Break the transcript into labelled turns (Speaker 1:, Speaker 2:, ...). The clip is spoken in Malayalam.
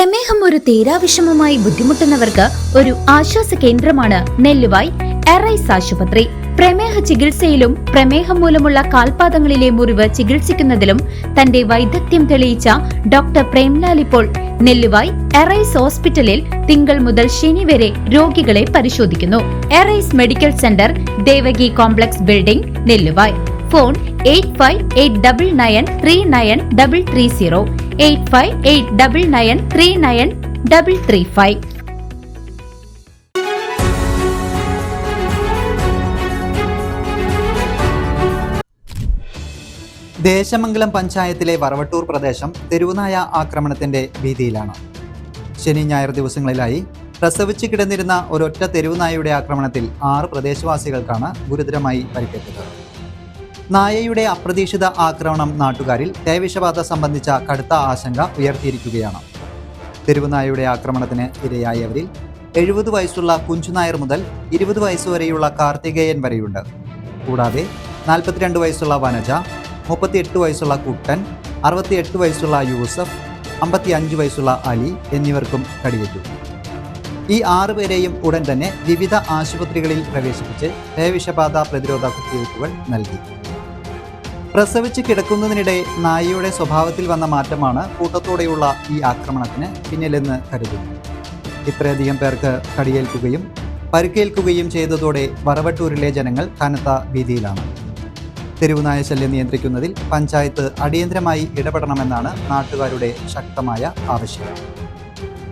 Speaker 1: പ്രമേഹം ഒരു തീരാവിഷമമായി ബുദ്ധിമുട്ടുന്നവർക്ക് ഒരു ആശ്വാസ കേന്ദ്രമാണ് നെല്ലുവായ് എറൈസ് ആശുപത്രി. പ്രമേഹ ചികിത്സയിലും പ്രമേഹം മൂലമുള്ള കാൽപാദങ്ങളിലെ മുറിവ് ചികിത്സിക്കുന്നതിലും തന്റെ വൈദഗ്ധ്യം തെളിയിച്ച ഡോക്ടർ പ്രേംലാൽ ഇപ്പോൾ നെല്ലുവായ് എറൈസ് ഹോസ്പിറ്റലിൽ തിങ്കൾ മുതൽ ശനി വരെ രോഗികളെ പരിശോധിക്കുന്നു. Arise medical centre, Devaki complex building, Nelluvai. Phone 8589939330 8589939335.
Speaker 2: Desamangalam പഞ്ചായത്തിലെ വറവട്ടൂർ പ്രദേശം തെരുവുനായ ആക്രമണത്തിന്റെ ഭീതിയിലാണ്. ശനി ഞായർ ദിവസങ്ങളിലായി പ്രസവിച്ച് കിടന്നിരുന്ന ഒരൊറ്റ തെരുവുനായയുടെ ആക്രമണത്തിൽ 6 പ്രദേശവാസികൾക്കാണ് ഗുരുതരമായി പരിക്കേറ്റത്. നായയുടെ അപ്രതീക്ഷിത ആക്രമണം നാട്ടുകാരിൽ പേവിഷബാധ സംബന്ധിച്ച കടുത്ത ആശങ്ക ഉയർത്തിയിരിക്കുകയാണ്. തെരുവുനായയുടെ ആക്രമണത്തിന് ഇരയായവരിൽ 70 വയസ്സുള്ള കുഞ്ചുനായർ മുതൽ 20 വയസ്സുവരെയുള്ള കാർത്തികേയൻ വരെയുണ്ട്. കൂടാതെ 42 വയസ്സുള്ള വനജ, 38 വയസ്സുള്ള കുട്ടൻ, 68 വയസ്സുള്ള യൂസഫ്, 55 വയസ്സുള്ള അലി എന്നിവർക്കും കടിയേറ്റു. ഈ 6 പേരെയും ഉടൻ തന്നെ വിവിധ ആശുപത്രികളിൽ പ്രവേശിപ്പിച്ച് പേവിഷബാധ പ്രതിരോധ കുത്തിവയ്പ്പുകൾ നൽകി. പ്രസവിച്ച് കിടക്കുന്നതിനിടെ നായയുടെ സ്വഭാവത്തിൽ വന്ന മാറ്റമാണ് കൂട്ടത്തോടെയുള്ള ഈ ആക്രമണത്തിന് പിന്നിലെന്ന് കരുതുന്നു. ഇത്രയധികം പേർക്ക് കടിയേൽക്കുകയും പരിക്കേൽക്കുകയും ചെയ്തതോടെ വറവട്ടൂരിലെ ജനങ്ങൾ കനത്ത ഭീതിയിലാണ്. തെരുവുനായ ശല്യം നിയന്ത്രിക്കുന്നതിൽ പഞ്ചായത്ത് അടിയന്തരമായി ഇടപെടണമെന്നാണ് നാട്ടുകാരുടെ ശക്തമായ ആവശ്യം.